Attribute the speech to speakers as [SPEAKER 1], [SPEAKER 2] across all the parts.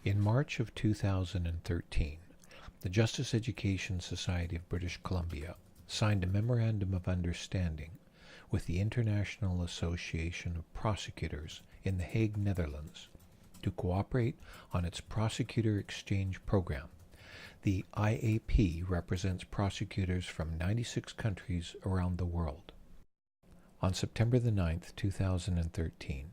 [SPEAKER 1] In March of 2013, the Justice Education Society of British Columbia signed a Memorandum of Understanding with the International Association of Prosecutors in The Hague, Netherlands, to cooperate on its Prosecutor Exchange Program. The IAP represents prosecutors from 96 countries around the world. On September the 9th, 2013,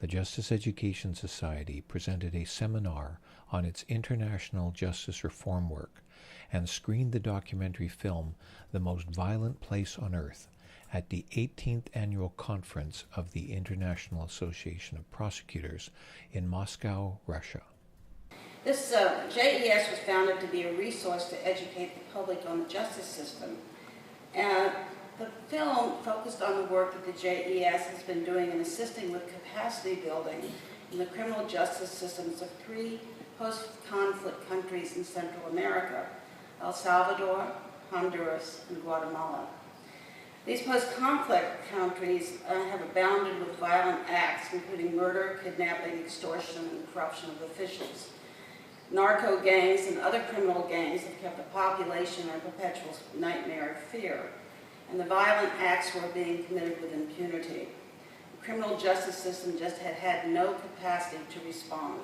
[SPEAKER 1] the Justice Education Society presented a seminar on its international justice reform work and screened the documentary film The Most Violent Place on Earth at the 18th Annual Conference of the International Association of Prosecutors in Moscow, Russia.
[SPEAKER 2] This JES was founded to be a resource to educate the public on the justice system. The film focused on the work that the JES has been doing in assisting with capacity building in the criminal justice systems of 3 post-conflict countries in Central America: El Salvador, Honduras, and Guatemala. These post-conflict countries have abounded with violent acts, including murder, kidnapping, extortion, and corruption of officials. Narco gangs and other criminal gangs have kept the population in a perpetual nightmare of fear, and the violent acts were being committed with impunity. The criminal justice system just had no capacity to respond.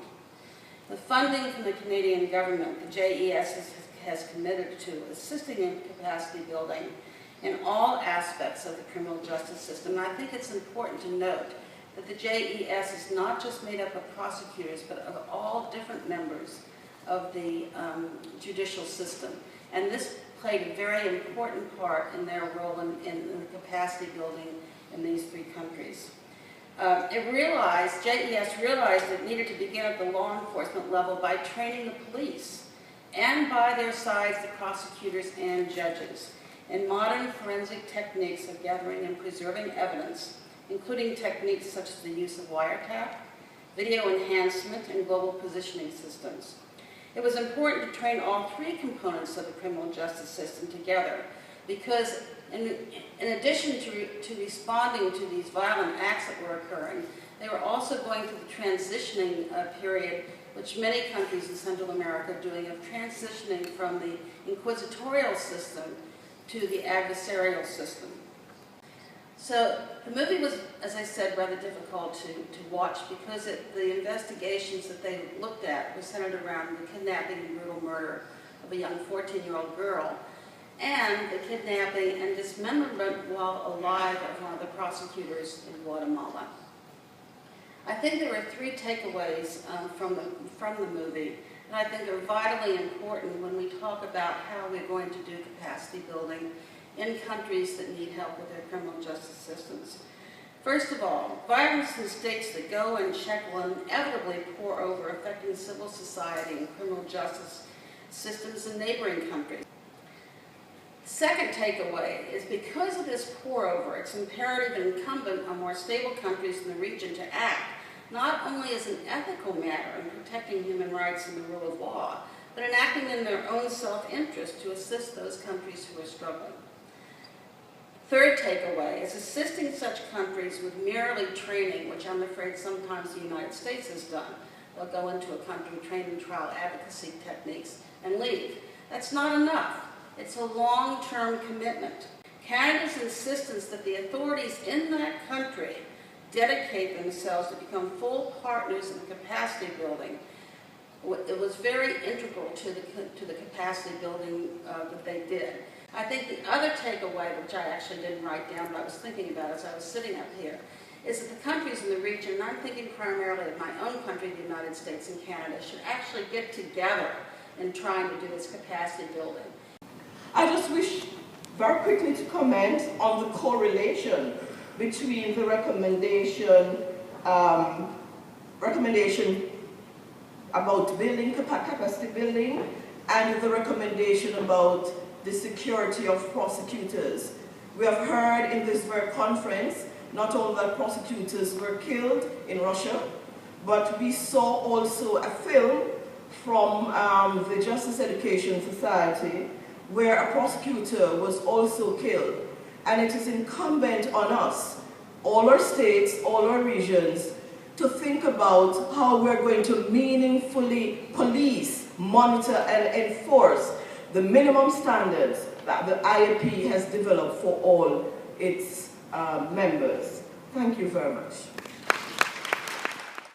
[SPEAKER 2] With funding from the Canadian government, the JES has committed to assisting in capacity building in all aspects of the criminal justice system. And I think it's important to note that the JES is not just made up of prosecutors, but of all different members of the judicial system. And this played a very important part in their role in the capacity building in these 3 countries. JES realized it needed to begin at the law enforcement level by training the police, and by their sides, the prosecutors and judges, in modern forensic techniques of gathering and preserving evidence, including techniques such as the use of wiretap, video enhancement, and global positioning systems. It was important to train all 3 components of the criminal justice system together, because in addition to responding to these violent acts that were occurring, they were also going through the transitioning period, which many countries in Central America are doing, of transitioning from the inquisitorial system to the adversarial system. So the movie was, as I said, rather difficult to watch because the investigations that they looked at were centered around the kidnapping and brutal murder of a young 14-year-old girl, and the kidnapping and dismemberment while alive of one of the prosecutors in Guatemala. I think there are 3 takeaways from the movie, and I think are vitally important when we talk about how we're going to do capacity building in countries that need help with their criminal justice systems. First of all, violence in states that go unchecked will inevitably pour over, affecting civil society and criminal justice systems in neighboring countries. The second takeaway is because of this pour over, it's imperative and incumbent on more stable countries in the region to act, not only as an ethical matter in protecting human rights and the rule of law, but in acting in their own self-interest to assist those countries who are struggling. Third takeaway is assisting such countries with merely training, which I'm afraid sometimes the United States has done. They'll go into a country, train in trial advocacy techniques, and leave. That's not enough. It's a long-term commitment. Canada's insistence that the authorities in that country dedicate themselves to become full partners in capacity building, it was very integral to the capacity building that they did. I think the other takeaway, which I actually didn't write down, but I was thinking about as I was sitting up here, is that the countries in the region, and I'm thinking primarily of my own country, the United States and Canada, should actually get together in trying to do this capacity building.
[SPEAKER 3] I just wish very quickly to comment on the correlation between the recommendation about building capacity building and the recommendation about the security of prosecutors. We have heard in this very conference not only that prosecutors were killed in Russia, but we saw also a film from the Justice Education Society where a prosecutor was also killed. And it is incumbent on us, all our states, all our regions, to think about how we're going to meaningfully police, monitor, and enforce the minimum standards that the IAP has developed for all its members. Thank you very much.